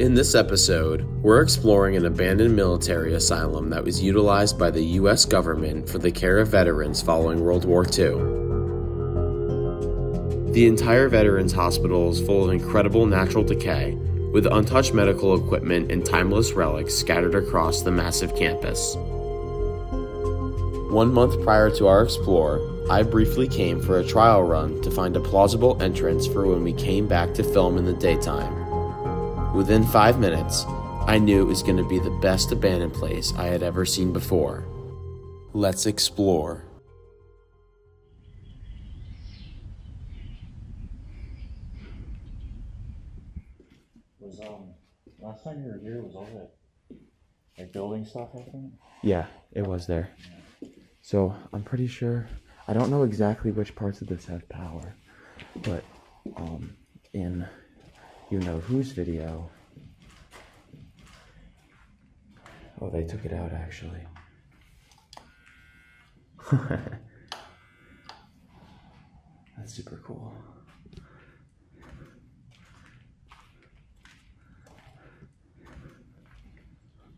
In this episode, we're exploring an abandoned military asylum that was utilized by the U.S. government for the care of veterans following World War II. The entire Veterans Hospital is full of incredible natural decay, with untouched medical equipment and timeless relics scattered across the massive campus. 1 month prior to our explore, I briefly came for a trial run to find a plausible entrance for when we came back to film in the daytime. Within 5 minutes, I knew it was going to be the best abandoned place I had ever seen before. Let's explore. Last time you were here, was all that like building stuff happening? Yeah, it was there. So I'm pretty sure, I don't know exactly which parts of this have power, but in you know whose video, oh, they took it out actually. That's super cool.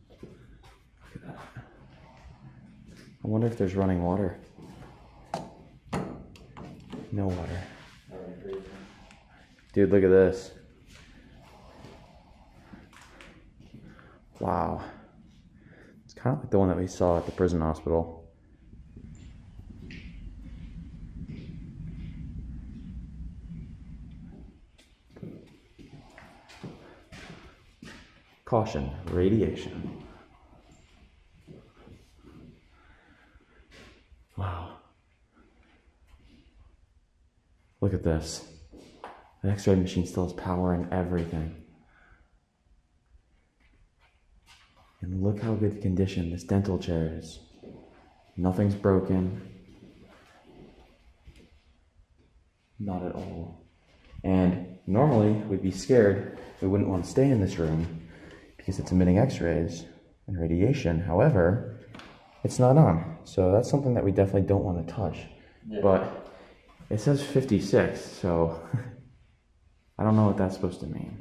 Look at that. I wonder if there's running water. No water. Dude, look at this. Wow. It's kind of like the one that we saw at the prison hospital. Caution, radiation. Wow. Look at this. The X-ray machine still has power and everything. And look how good condition this dental chair is. Nothing's broken. Not at all. And normally we'd be scared. We wouldn't want to stay in this room because it's emitting X-rays and radiation. However, it's not on. So that's something that we definitely don't want to touch. Yeah. But it says 56, so I don't know what that's supposed to mean.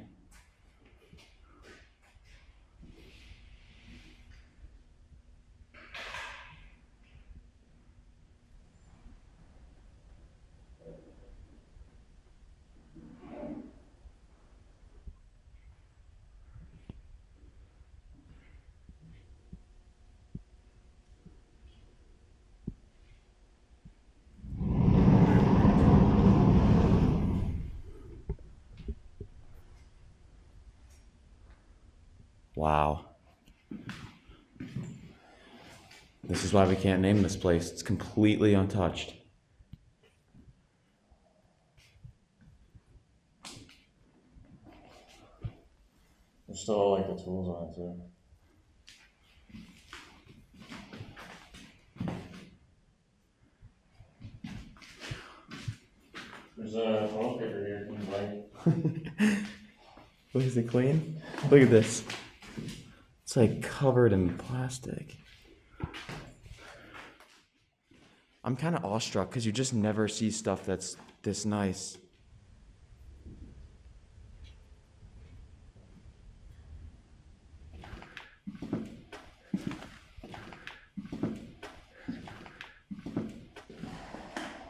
Wow. This is why we can't name this place. It's completely untouched. There's still like the tools on it too. There's a toilet paper here. Can you buy? Look, is it clean? Look at this. It's like covered in plastic. I'm kind of awestruck because you just never see stuff that's this nice.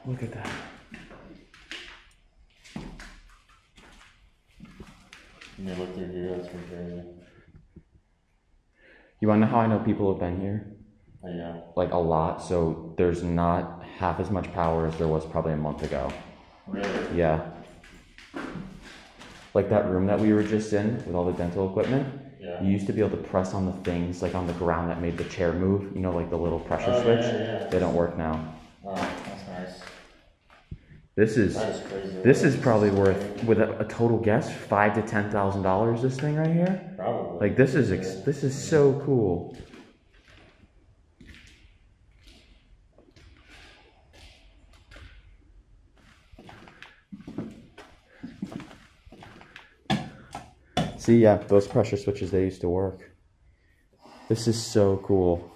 Look at that. You may look through here, that's pretty crazy. You want to know how I know people have been here? Yeah. Like a lot, so there's not half as much power as there was probably a month ago. Really? Yeah. Like that room that we were just in with all the dental equipment. Yeah. You used to be able to press on the things like on the ground that made the chair move, you know, like the little pressure switch. Yeah. They don't work now. Oh, that's nice. This is crazy. This is probably worth, with a total guess, $5,000 to $10,000. This thing right here. Probably. Like this is so cool. See, yeah, those pressure switches, they used to work. This is so cool.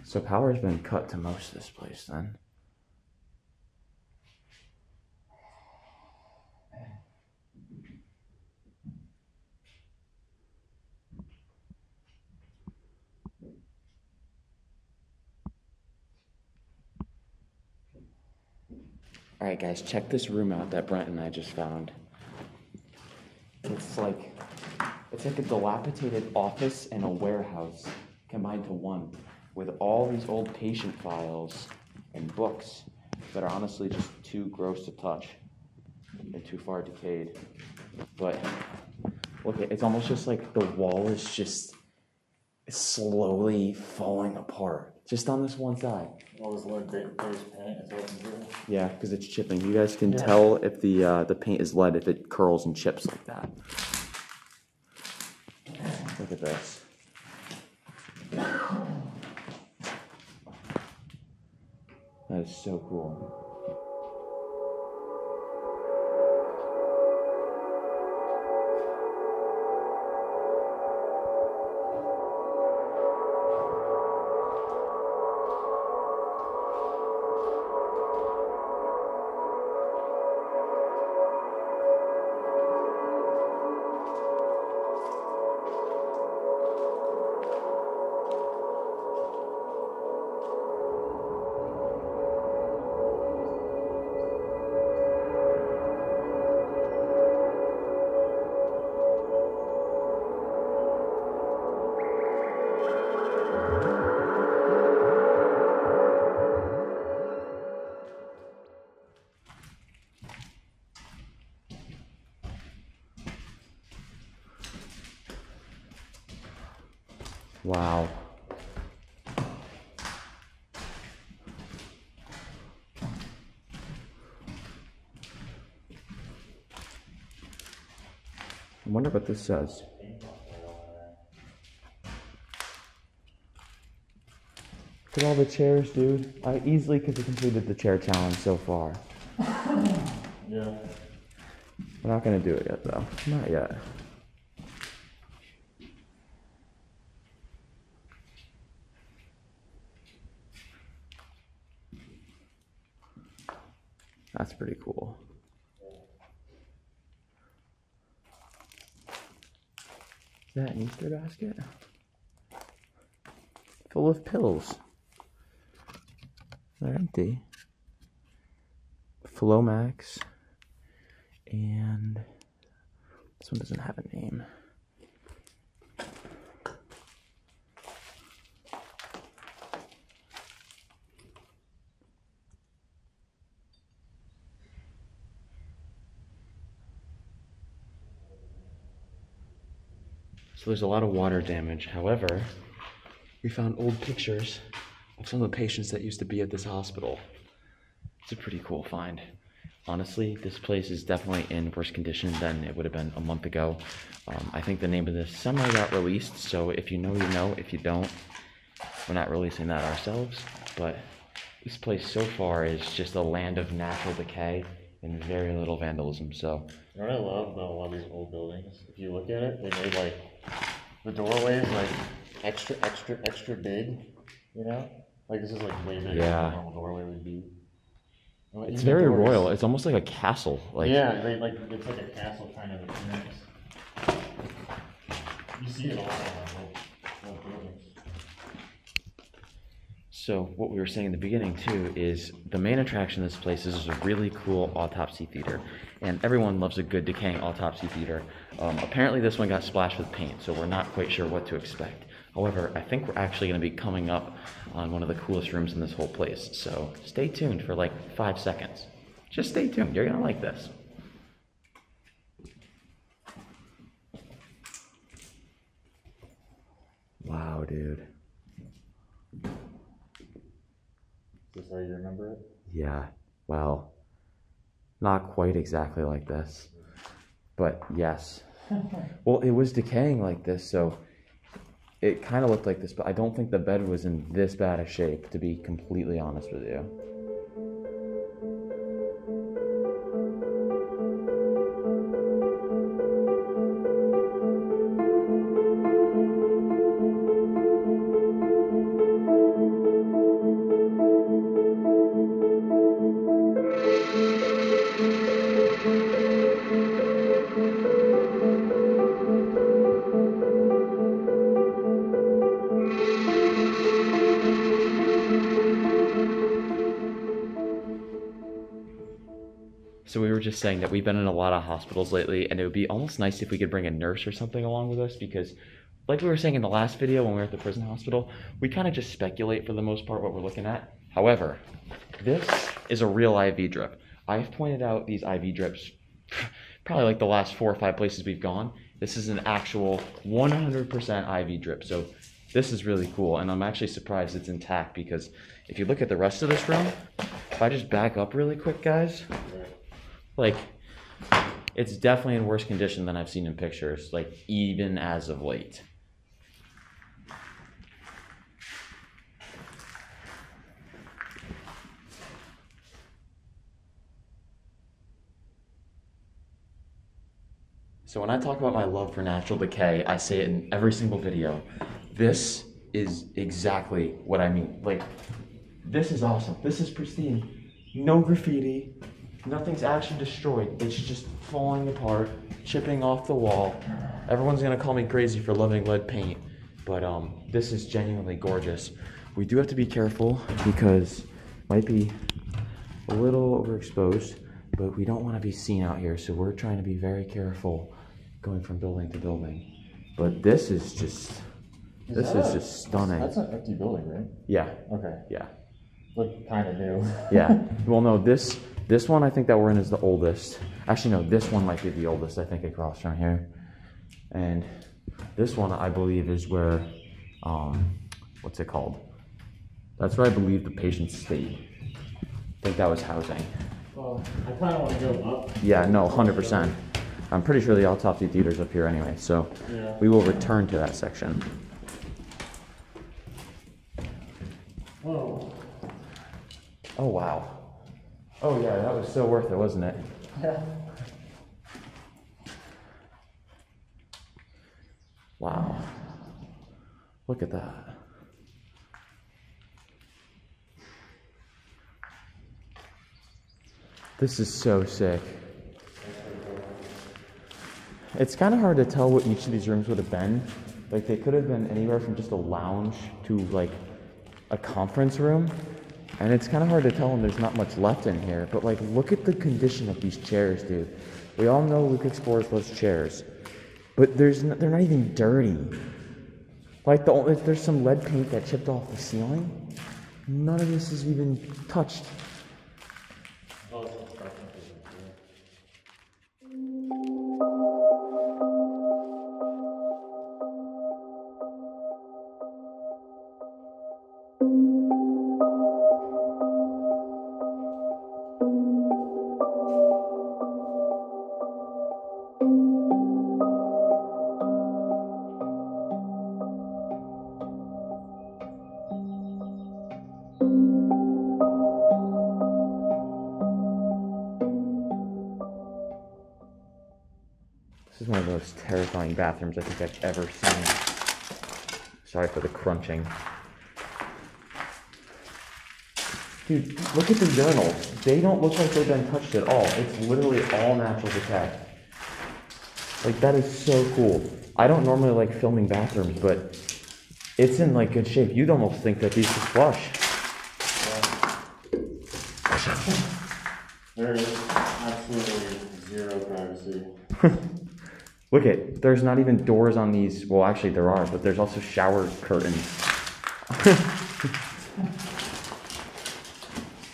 So power's been cut to most of this place then. All right, guys, check this room out that Brent and I just found. It's like a dilapidated office and a warehouse combined to one, with all these old patient files and books that are honestly just too gross to touch and too far decayed. But look, it's almost just like the wall is just slowly falling apart, just on this one side. All this lead based paint is what I'm doing. Yeah, because it's chipping. You guys can tell if the paint is lead if it curls and chips like that. Look at this. That is so cool. Wow. I wonder what this says. Look at all the chairs, dude. I easily could have completed the chair challenge so far. Yeah. We're not gonna do it yet, though. Not yet. That's pretty cool. Is that an Easter basket? Full of pills. They're empty. Flomax. And this one doesn't have a name. So there's a lot of water damage. However, we found old pictures of some of the patients that used to be at this hospital. It's a pretty cool find. Honestly, this place is definitely in worse condition than it would have been a month ago. I think the name of this semi got released, so if you know, you know. If you don't, we're not releasing that ourselves. But this place so far is just a land of natural decay and very little vandalism. So You know what I love about a lot of these old buildings? If you look at it, they made like the doorways like extra big, you know? Like this is like way bigger Yeah. than a normal doorway would be. Well, it's even very doors- royal. It's almost like a castle. Like, yeah, they like it's like a castle kind of appearance. You see it a lot on old buildings. So what we were saying in the beginning too is the main attraction of this place is a really cool autopsy theater, and everyone loves a good decaying autopsy theater. Apparently this one got splashed with paint, so we're not quite sure what to expect. However, I think we're actually going to be coming up on one of the coolest rooms in this whole place, so stay tuned for like 5 seconds. Just stay tuned, you're going to like this. Wow, dude. Is this how you remember it? Yeah, well, not quite exactly like this, but yes. Well, it was decaying like this, so it kind of looked like this, but I don't think the bed was in this bad a shape, to be completely honest with you. So we were just saying that we've been in a lot of hospitals lately, and it would be almost nice if we could bring a nurse or something along with us, because like we were saying in the last video when we were at the prison hospital, we kind of just speculate for the most part what we're looking at. However, this is a real IV drip. I've pointed out these IV drips probably like the last 4 or 5 places we've gone. This is an actual 100% IV drip. So this is really cool, and I'm actually surprised it's intact, because if you look at the rest of this room, if I just back up really quick, guys, like, it's definitely in worse condition than I've seen in pictures, like, even as of late. So when I talk about my love for natural decay, I say it in every single video. This is exactly what I mean. Like, this is awesome. This is pristine. No graffiti. Nothing's actually destroyed. It's just falling apart, chipping off the wall. Everyone's gonna call me crazy for loving lead paint, but this is genuinely gorgeous. We do have to be careful because it might be a little overexposed, but we don't want to be seen out here, so we're trying to be very careful going from building to building. But this is just, this is just stunning. That's an empty building, right? Yeah. Okay. Yeah. Look kind of new. Yeah. Well, no, this one I think that we're in is the oldest. Actually, no, this one might be the oldest, I think, across from here. And this one, I believe, is where, what's it called? That's where I believe the patients stayed. I think that was housing. Well, I kind of want to go up. Yeah, no, 100%. I'm pretty sure the autopsy theater's up here anyway, so yeah. We will return to that section. Whoa. Oh, wow. Oh, yeah, that was so worth it, wasn't it? Yeah. Wow. Look at that. This is so sick. It's kind of hard to tell what each of these rooms would have been. Like, they could have been anywhere from just a lounge to, like, a conference room. And it's kind of hard to tell when there's not much left in here. But, like, look at the condition of these chairs, dude. We all know Luke Explorers loves chairs. But they're not even dirty. Like, there's some lead paint that chipped off the ceiling. None of this is even touched. This is one of the most terrifying bathrooms I think I've ever seen. Sorry for the crunching. Dude, look at the urinals. They don't look like they've been touched at all. It's literally all natural decay. Like, that is so cool. I don't normally like filming bathrooms, but it's in, like, good shape. You'd almost think that these could flush. There is absolutely zero privacy. Look at, there's not even doors on these. Well, actually there are, but there's also shower curtains.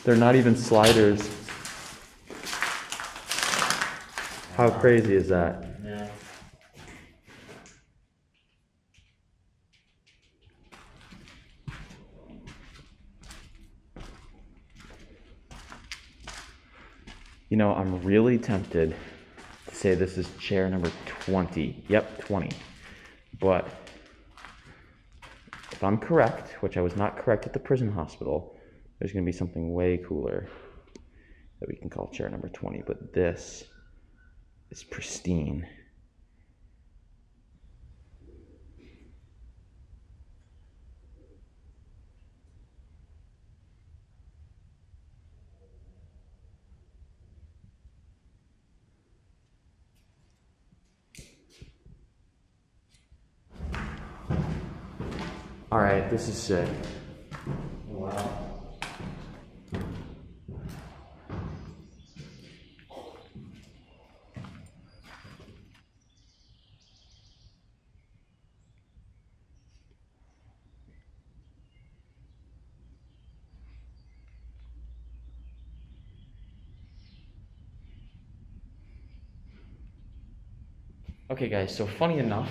They're not even sliders. How crazy is that? Yeah. You know, I'm really tempted to say this is chair number 20. Yep, 20. But if I'm correct, which I was not correct at the prison hospital, there's going to be something way cooler that we can call chair number 20. But this is pristine. All right, this is sick. Wow. Okay guys, so funny enough,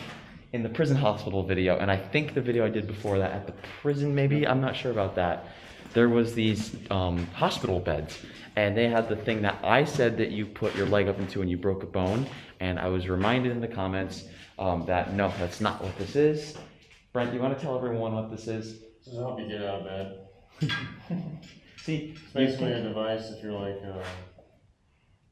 in the prison hospital video, and I think the video I did before that at the prison maybe, I'm not sure about that, there was these hospital beds, and they had the thing that I said that you put your leg up into when you broke a bone, and I was reminded in the comments that no, that's not what this is. Brent, you want to tell everyone what this is? This is to help you get out of bed. See, it's basically a device if you're like,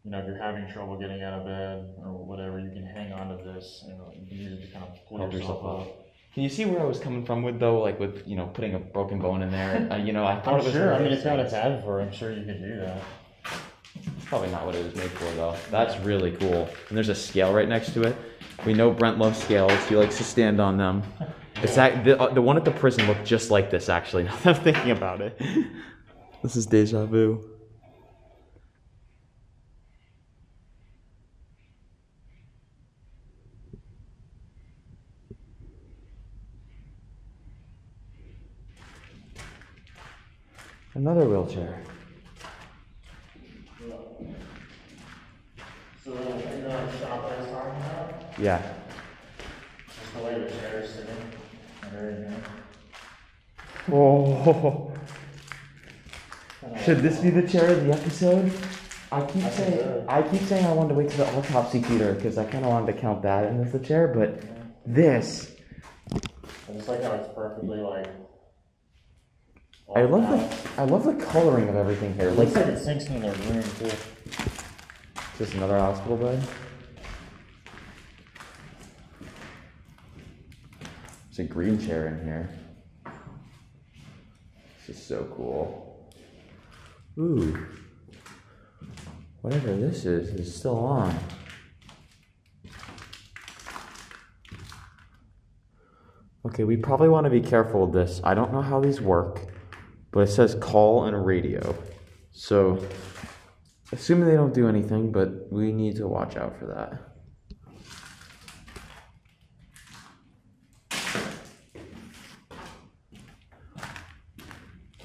you know, if you're having trouble getting out of bed or whatever, you can hang on to this and you can use it to kind of pull yourself up. Can you see where I was coming from with though, like with, you know, putting a broken bone in there? You know, I thought it was. Sure, I mean, it's got its ad for. I'm sure you could do that. It's probably not what it was made for though. That's really cool. And there's a scale right next to it. We know Brent loves scales. He likes to stand on them. It's that the one at the prison looked just like this actually. Now that I'm thinking about it. This is deja vu. Another wheelchair. So, you know the shop I was talking about? Yeah. Just the way the chair is sitting. Very good. Oh. Should this be the chair of the episode? I keep saying I wanted to wait to the autopsy theater because I kind of wanted to count that in as the chair, but this. I just like how it's perfectly like. I love the coloring of everything here. It looks like it sinks into their room too. Is this another hospital bed? There's a green chair in here. This is so cool. Ooh. Whatever this is still on. Okay, we probably want to be careful with this. I don't know how these work, but it says call and radio. So, assuming they don't do anything, but we need to watch out for that.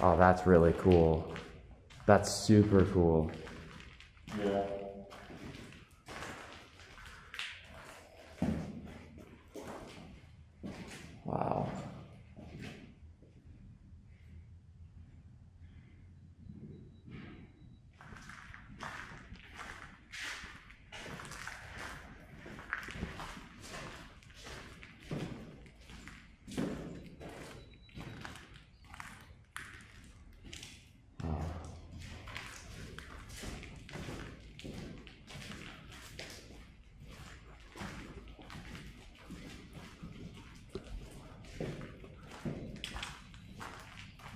Oh, that's really cool. That's super cool. Yeah. Wow.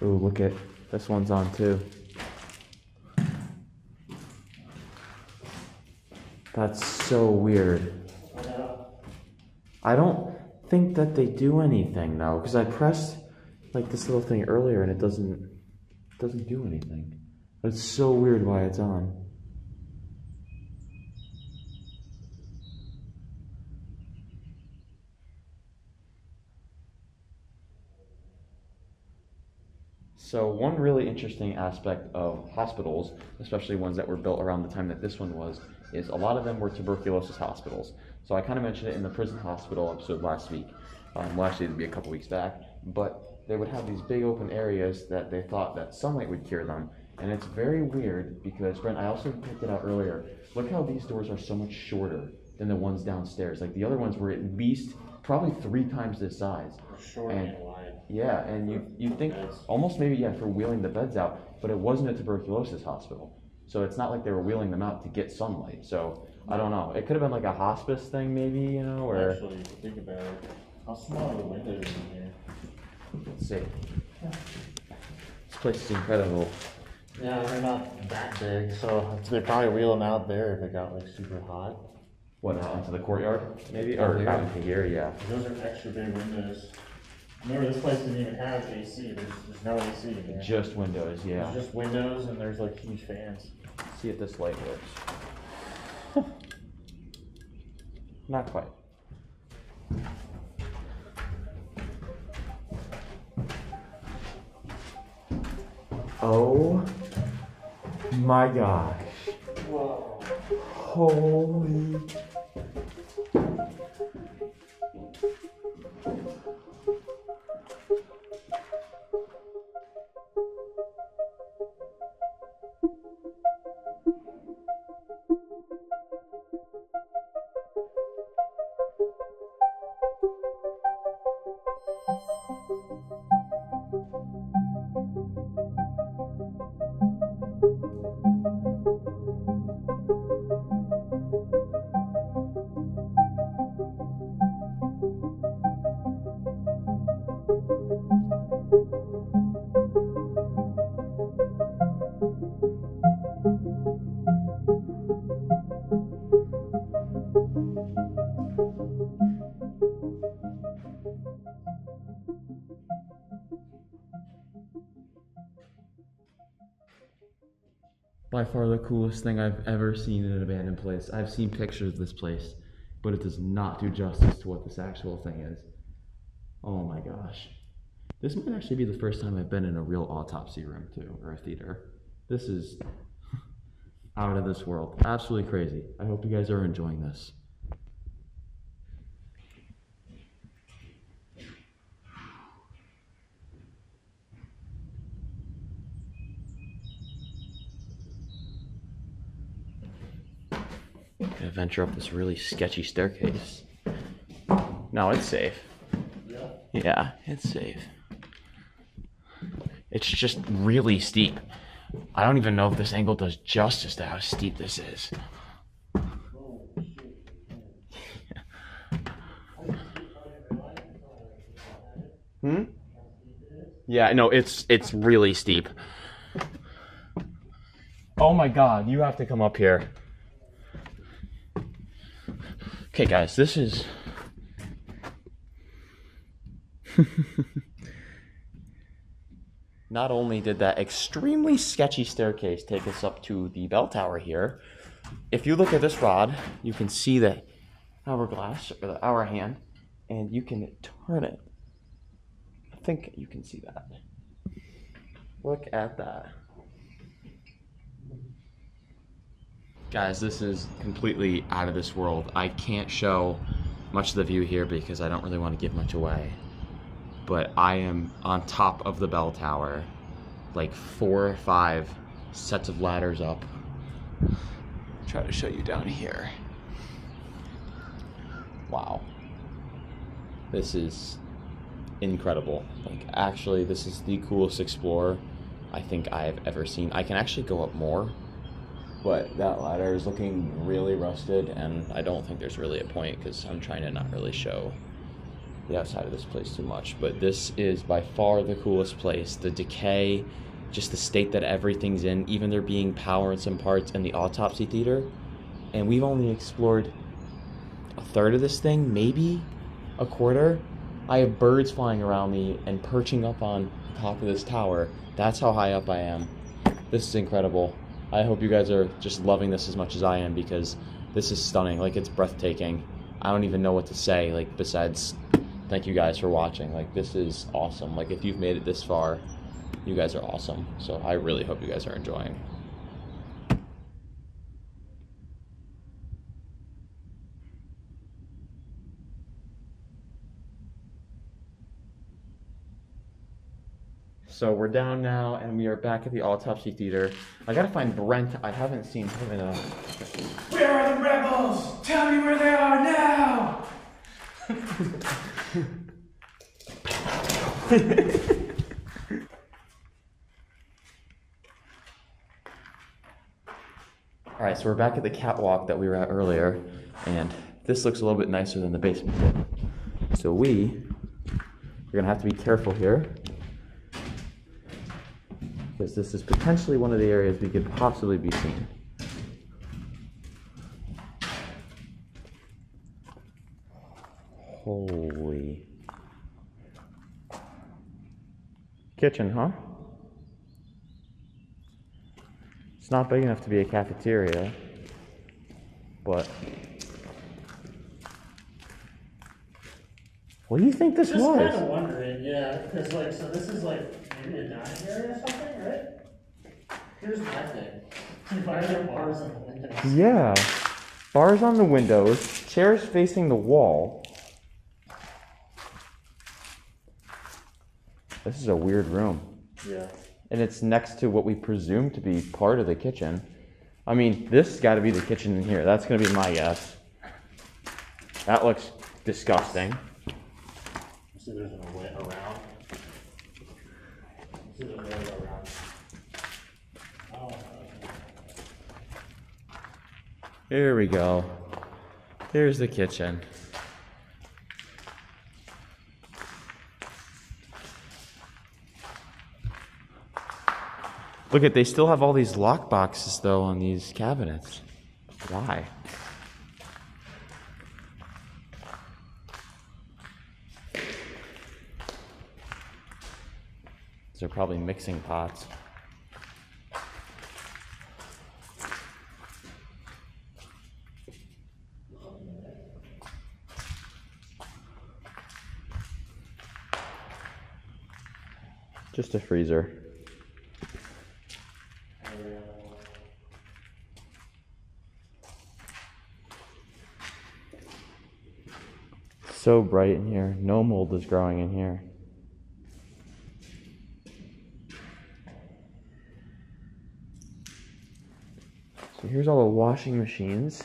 Ooh, look at this one's on too. That's so weird. I don't think that they do anything now because I pressed like this little thing earlier and it doesn't do anything. It's so weird why it's on. So one really interesting aspect of hospitals, especially ones that were built around the time that this one was, is a lot of them were tuberculosis hospitals. So I kind of mentioned it in the prison hospital episode last week. Well, actually it'd be a couple weeks back. But they would have these big open areas that they thought that sunlight would cure them. And it's very weird because, Brent, I also picked it out earlier. Look how these doors are so much shorter than the ones downstairs. Like the other ones were at least probably 3 times this size. Short and wide. Yeah, and you think almost maybe, yeah, for wheeling the beds out, but it wasn't a tuberculosis hospital. So it's not like they were wheeling them out to get sunlight. So I don't know. It could have been like a hospice thing maybe, you know, or... Actually, if you think about it, how small are the windows in here? Let's see. This place is incredible. Yeah, they're not that big, so they probably wheel them out there if it got like super hot. What, out into the courtyard maybe? Or out into here, yeah. Those are extra big windows. Remember, this place didn't even have AC. There's no AC in here. Just windows, yeah. There's just windows and there's like huge fans. Let's see if this light works. Not quite. Oh my gosh. Whoa. Holy. by far the coolest thing I've ever seen in an abandoned place. I've seen pictures of this place, but it does not do justice to what this actual thing is. Oh my gosh. This might actually be the first time I've been in a real autopsy room too, or a theater. This is out of this world. Absolutely crazy. I hope you guys are enjoying this. Gonna venture up this really sketchy staircase. No, it's safe. Yeah, it's safe. It's just really steep. I don't even know if this angle does justice to how steep this is. Yeah, no, it's really steep. Oh my god, you have to come up here. Okay guys, this is not only did that extremely sketchy staircase take us up to the bell tower here, if you look at this rod, you can see the hourglass, or the hour hand, and you can turn it. I think you can see that. Look at that. Guys, this is completely out of this world. I can't show much of the view here because I don't really want to give much away. But I am on top of the bell tower, like 4 or 5 sets of ladders up. Try to show you down here. Wow. This is incredible. Like, actually, this is the coolest explorer I think I've ever seen. I can actually go up more, but that ladder is looking really rusted, and I don't think there's really a point because I'm trying to not really show the outside of this place too much. But this is by far the coolest place. The decay, just the state that everything's in, even there being power in some parts, and the autopsy theater. And we've only explored a third of this thing, maybe a quarter. I have birds flying around me and perching up on top of this tower. That's how high up I am. This is incredible. I hope you guys are just loving this as much as I am, because this is stunning. Like, it's breathtaking. I don't even know what to say, like, besides thank you guys for watching. Like, this is awesome. Like, if you've made it this far, you guys are awesome. So I really hope you guys are enjoying. So we're down now, and we are back at the autopsy theater. I gotta find Brent. I haven't seen him in a... Where are the rebels? Tell me where they are now! Alright, so we're back at the catwalk that we were at earlier, and this looks a little bit nicer than the basement did. So we're gonna have to be careful here, because this is potentially one of the areas we could possibly be seen. Holy. Kitchen, huh? It's not big enough to be a cafeteria, but... What do you think this was? Just kind of wondering, yeah, because like, so this is like maybe a dining area or something, right? Here's my thing. Why are there bars on the windows? Yeah. Bars on the windows, chairs facing the wall. This is a weird room. Yeah. And it's next to what we presume to be part of the kitchen. I mean, this has got to be the kitchen in here. That's going to be my guess. That looks disgusting. See, there's a way around. See, there's a way around. Oh, okay. Here we go. Here's the kitchen. Look at, they still have all these lock boxes though on these cabinets. Why? These are probably mixing pots. Just a freezer. So bright in here. No mold is growing in here. So here's all the washing machines.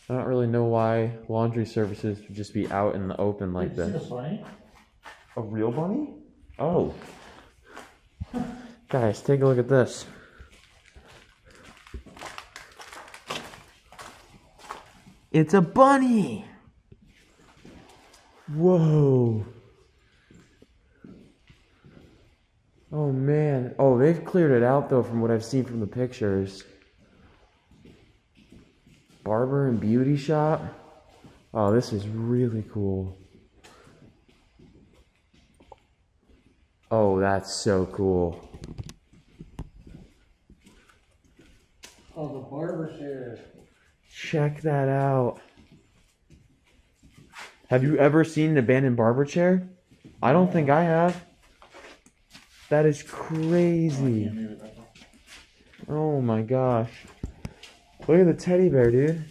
I don't really know why laundry services would just be out in the open like this. A real bunny? Oh. Guys, take a look at this. It's a bunny! Whoa. Oh man. Oh, they've cleared it out though from what I've seen from the pictures. Barber and beauty shop. Oh, this is really cool. Oh, that's so cool. Oh, the barber chair. Check that out. Have you ever seen an abandoned barber chair? I don't think I have. That is crazy. Oh my gosh. Look at the teddy bear, dude.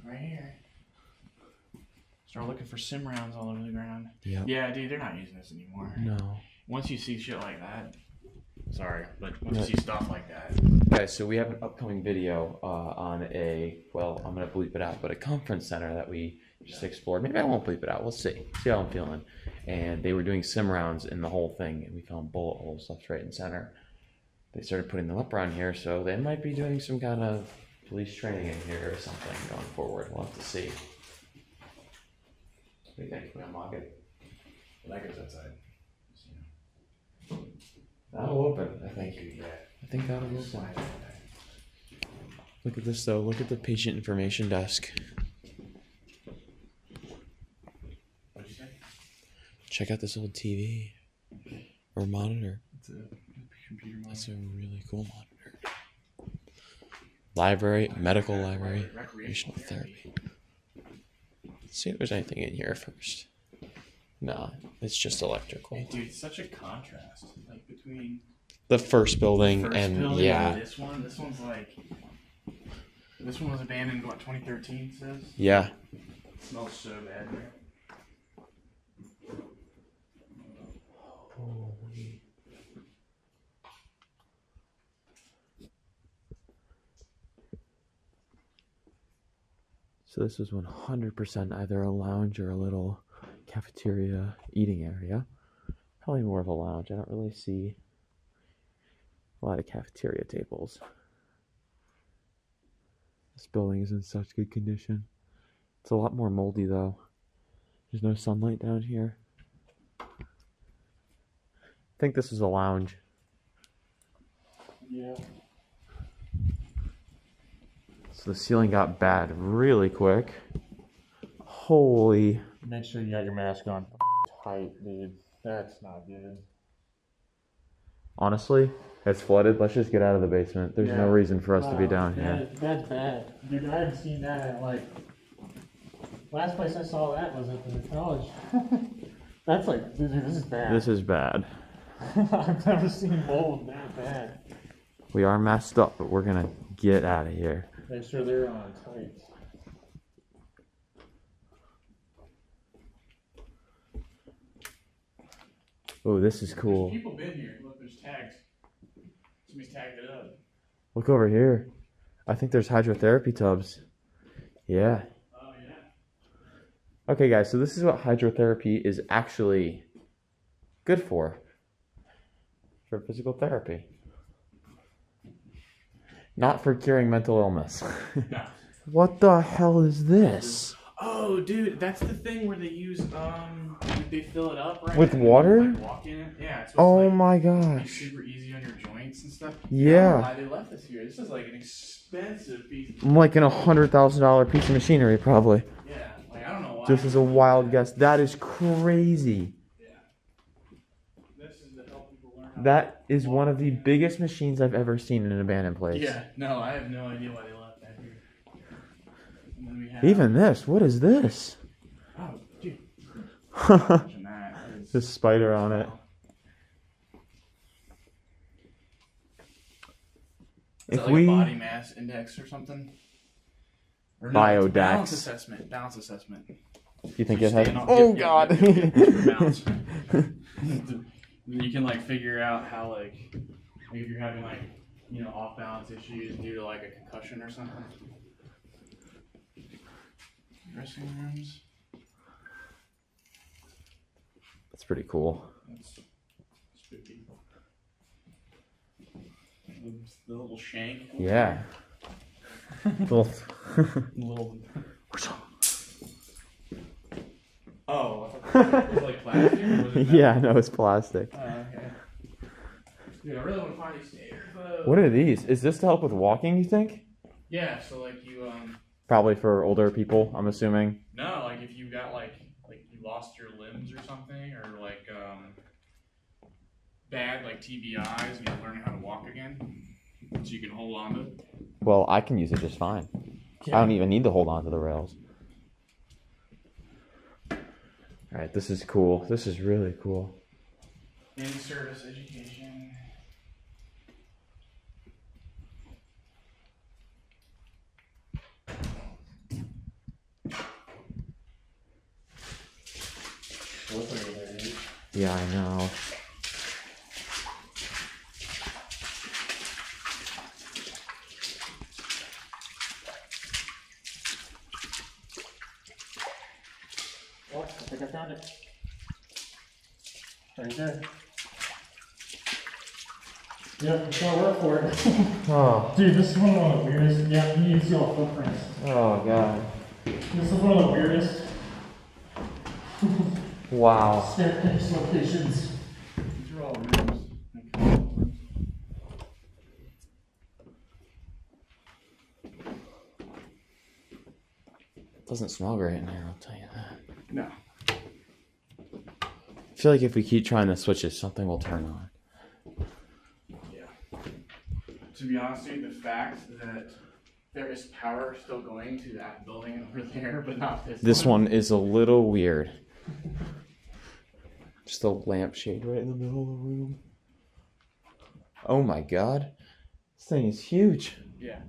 Right here. Start looking for sim rounds all over the ground. Yep. Yeah, dude, they're not using this anymore. No. Once you see shit like that, sorry, but once you see stuff like that. Guys, so we have an upcoming video on a, well, I'm going to bleep it out, but a conference center that we just explored. Maybe I won't bleep it out. We'll see. See how I'm feeling. And they were doing sim rounds in the whole thing, and we found bullet holes left, right, and center. They started putting them up around here, so they might be doing some kind of police training in here or something going forward. We'll have to see. What do you think? Can we unlock it? That goes outside. That'll open, I think. I think that'll open. Look at this though. Look at the patient information desk. What'd you say? Check out this old TV or monitor. It's a computer monitor. That's a really cool monitor. Library, medical library, recreational therapy. Let's see if there's anything in here first. No, it's just electrical. Hey, dude, it's such a contrast, like between The first building yeah. This one's like, this one was abandoned. What, 2013 says? Yeah. It smells so bad here. Holy. So this was 100% either a lounge or a little cafeteria eating area. Probably more of a lounge. I don't really see a lot of cafeteria tables. This building is in such good condition. It's a lot more moldy though. There's no sunlight down here. I think this is a lounge. Yeah. So the ceiling got bad really quick. Holy. Make sure you got your mask on tight, dude. That's not good. Honestly, it's flooded. Let's just get out of the basement. There's no reason for us to be down here. That's bad. Dude, I haven't seen that at like... Last place I saw that was at the college. That's like, dude, this is bad. This is bad. I've never seen mold that bad. We are messed up, but we're gonna get out of here. Make sure they're on tight. Oh, this is cool. There's people been here. Look, there's tags. Somebody's tagged it up. Look over here. I think there's hydrotherapy tubs. Yeah. Oh, yeah. Okay, guys, so this is what hydrotherapy is actually good for physical therapy. Not for curing mental illness. No. What the hell is this? Oh, dude, that's the thing where they use, they fill it up, right? With and water? Like, walk in it. Yeah. It's Oh like, my be gosh. super easy on your joints and stuff. Yeah. I don't know why they left this here. This is like an expensive piece. I'm like in $100,000 piece of machinery, probably. Yeah. Like, I don't know why. This is a wild guess. That is crazy. Yeah. That is one of the biggest machines I've ever seen in an abandoned place. Yeah, no, I have no idea why they left that here. And then we have, Even this, what is this? oh, dude. Imagine that. That The is- spider on it. Is If that like we a body mass index or something? Or no, Biodex. it's balance assessment. Balance assessment. you think You it has? stand on- Oh yeah, God! yeah, balance. You can like figure out how like if you're having like off balance issues due to like a concussion or something. Dressing rooms. That's pretty cool. That's spooky. The little shank. Yeah. Little- Little. Oh, I thought it was like plastic or was it metal? yeah, no, it's plastic. Oh, okay. Dude, I really want to find these stairs though. What are these? Is this to help with walking, you think? Yeah, so like you Probably for older people, I'm assuming. no, like if you got like you lost your limbs or something or like bad like TBIs and you're learning how to walk again. So you can hold on to it. Well, I can use it just fine. I don't even need to hold on to the rails. Alright, this is cool. This is really cool. In-service education. Yeah, I know. Oh, I think I found it. Right there. Yep, it's gonna work for it. Oh, Dude, this is one of the weirdest. Yeah, you can see all the footprints. oh God. This is one of the weirdest Wow. staircase locations. These are all rooms. It doesn't smell great in here, I'll tell you that. No. I feel like if we keep trying to switch it, something will turn on. Yeah. To be honest with you, the fact that there is power still going to that building over there, but not this. This one is a little weird. Just a lampshade right in the middle of the room. Oh my God. This thing is huge. Yeah.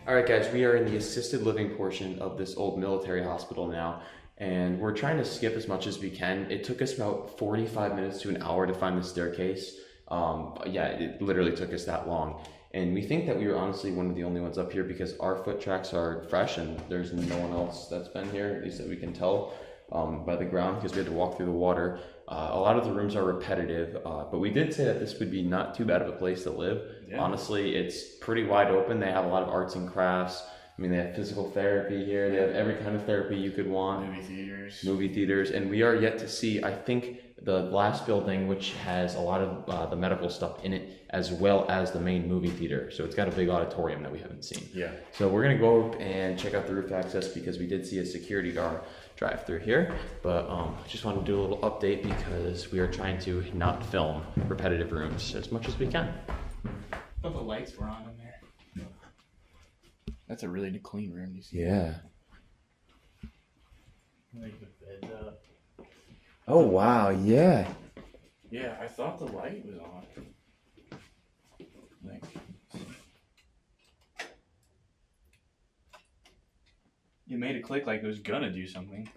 Alright guys, we are in the assisted living portion of this old military hospital now, and we're trying to skip as much as we can. It took us about 45 minutes to an hour to find the staircase. Yeah, it literally took us that long. And we think that we were honestly one of the only ones up here because our foot tracks are fresh and there's no one else that's been here, at least that we can tell by the ground, because we had to walk through the water. A lot of the rooms are repetitive, but we did say that this would be not too bad of a place to live. Yeah. Honestly, it's pretty wide open. They have a lot of arts and crafts. I mean, they have physical therapy here. They have every kind of therapy you could want. Movie theaters. And we are yet to see, I think, the last building, which has a lot of the medical stuff in it, as well as the main movie theater. So it's got a big auditorium that we haven't seen. Yeah. So we're going to go up and check out the roof access because we did see a security guard drive through here. But just wanted to do a little update because we are trying to not film repetitive rooms as much as we can. I thought the lights were on in there. That's a really clean room. You see? Yeah. Like the beds up. Oh wow, yeah. Yeah, I thought the light was on. Like, it made it click like it was gonna do something.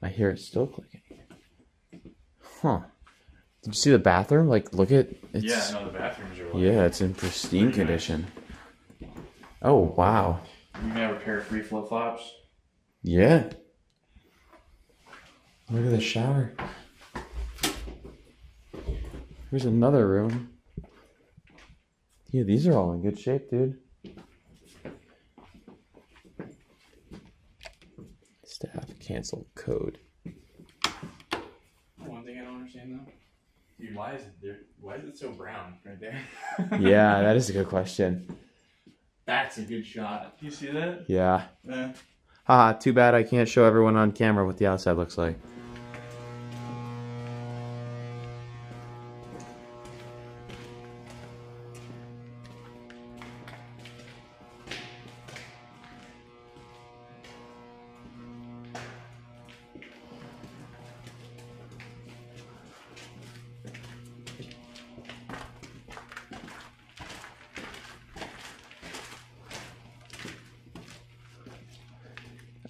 I hear it still clicking. Huh. Did you see the bathroom? Like, look at it's. Yeah, no, the bathrooms are like. Yeah, it's in pristine Pretty nice. condition. Oh wow. You can have a pair of free flip flops. Yeah. Look at the shower. Here's another room. Yeah, these are all in good shape, dude. Staff canceled code. One thing I don't understand though. Dude, why is it so brown right there? Yeah, that is a good question. That's a good shot. You see that? Yeah. Yeah. Haha, too bad I can't show everyone on camera what the outside looks like.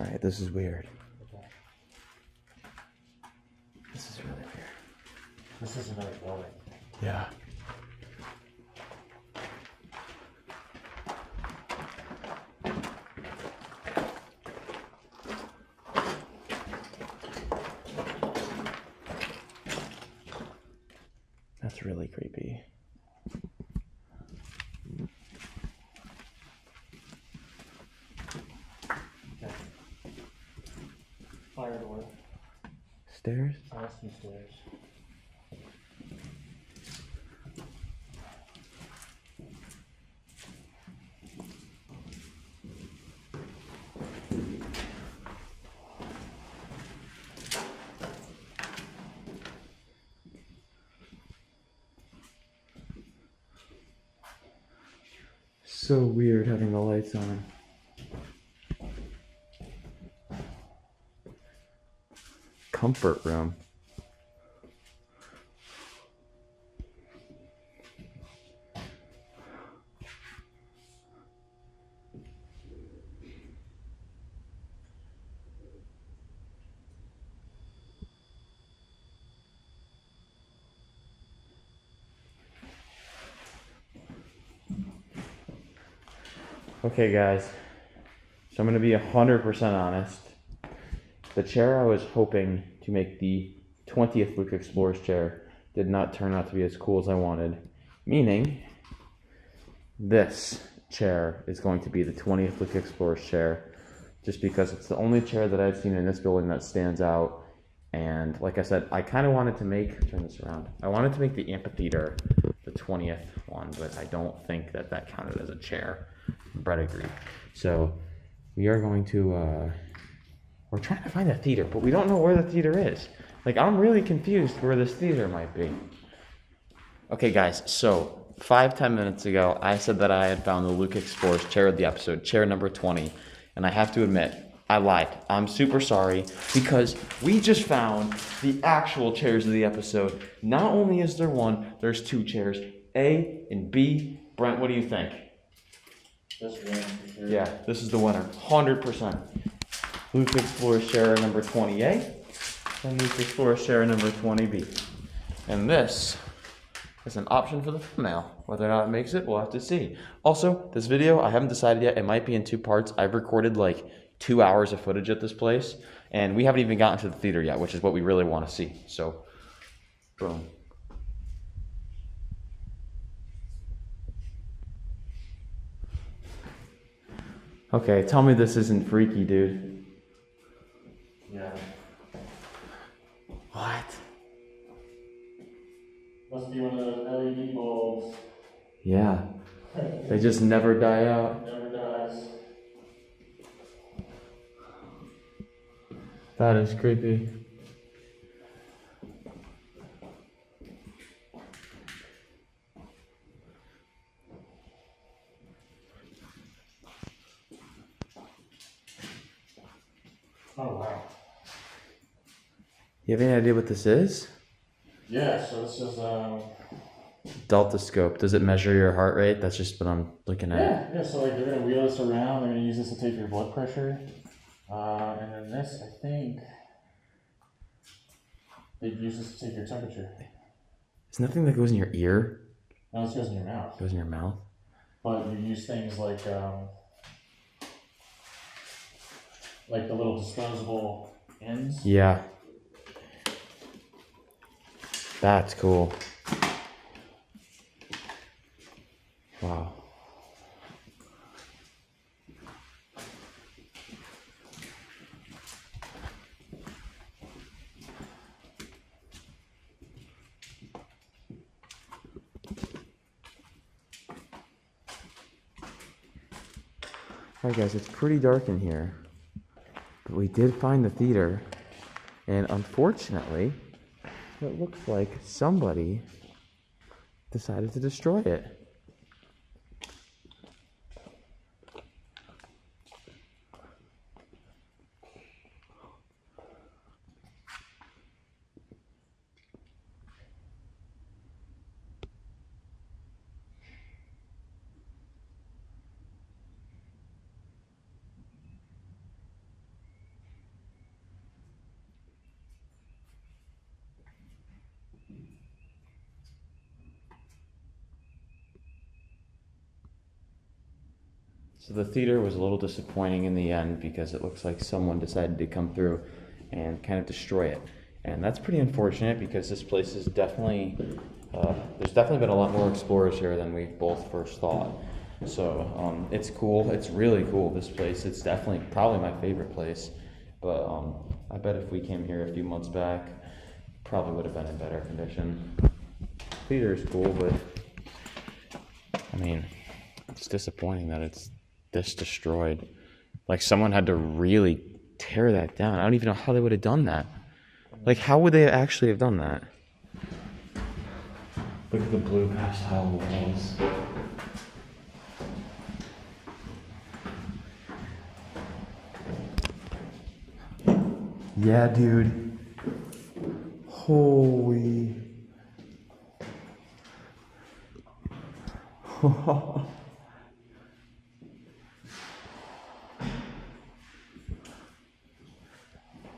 Alright, this is weird. This is really weird. This is another building. Yeah. That's really creepy. Okay. Fire door. Stairs? Oh, that's some stairs. So weird having the lights on. Comfort room. Okay, guys, so I'm going to be 100% honest. The chair I was hoping to make the 20th Luke Explorer's chair did not turn out to be as cool as I wanted. Meaning, this chair is going to be the 20th Luke Explorer's chair, just because it's the only chair that I've seen in this building that stands out. And like I said, I kind of wanted to make, turn this around, I wanted to make the amphitheater the 20th one, but I don't think that that counted as a chair. Brett agreed. So we are going to, we're trying to find a theater, but we don't know where the theater is. Like, I'm really confused where this theater might be. Okay, guys, so 5-10 minutes ago, I said that I had found the Luke Explorer's chair of the episode, chair number 20. And I have to admit, I lied. I'm super sorry, because we just found the actual chairs of the episode. Not only is there one, there's two chairs, A and B. Brent, what do you think? This one, for sure. Yeah, this is the winner, 100%. Luke Explorer's chair number 20A and Luke Explorer's chair number 20B. And this is an option for the thumbnail. Whether or not it makes it, we'll have to see. Also, this video, I haven't decided yet. It might be in 2 parts. I've recorded like 2 hours of footage at this place, and we haven't even gotten to the theater yet, which is what we really want to see. So, boom. Okay, tell me this isn't freaky, dude. Yeah. What? Must be one of those LED bulbs. Yeah. They just never die out. Never dies. That is creepy. Oh, wow. You have any idea what this is? Yeah, so this is, Delta scope. Does it measure your heart rate? That's just what I'm looking at. yeah, so like they're gonna wheel this around, they're gonna use this to take your blood pressure. And then this, I think, they'd use this to take your temperature. It's nothing that goes in your ear. No, this goes in your mouth. Goes in your mouth. But you use things like the little disposable ends. Yeah. That's cool. Wow. Alright guys, it's pretty dark in here, but we did find the theater, and unfortunately, it looks like somebody decided to destroy it. So the theater was a little disappointing in the end because it looks like someone decided to come through and kind of destroy it. And that's pretty unfortunate because this place is definitely, there's definitely been a lot more explorers here than we both first thought. So it's cool, it's really cool, this place. It's definitely probably my favorite place. But I bet if we came here a few months back, probably would have been in better condition. Theater is cool, but I mean, it's disappointing that it's this destroyed. Like someone had to really tear that down. I don't even know how they would have done that. Like how would they actually have done that? Look at the blue pastel walls. Yeah, dude. Holy.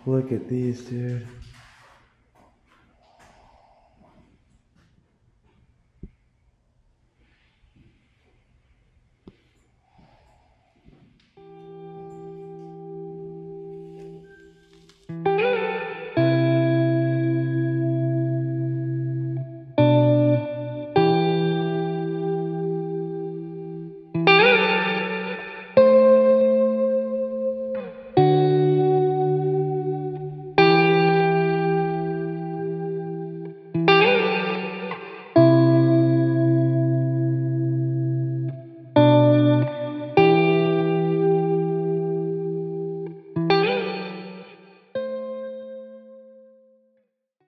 Look at these, dude.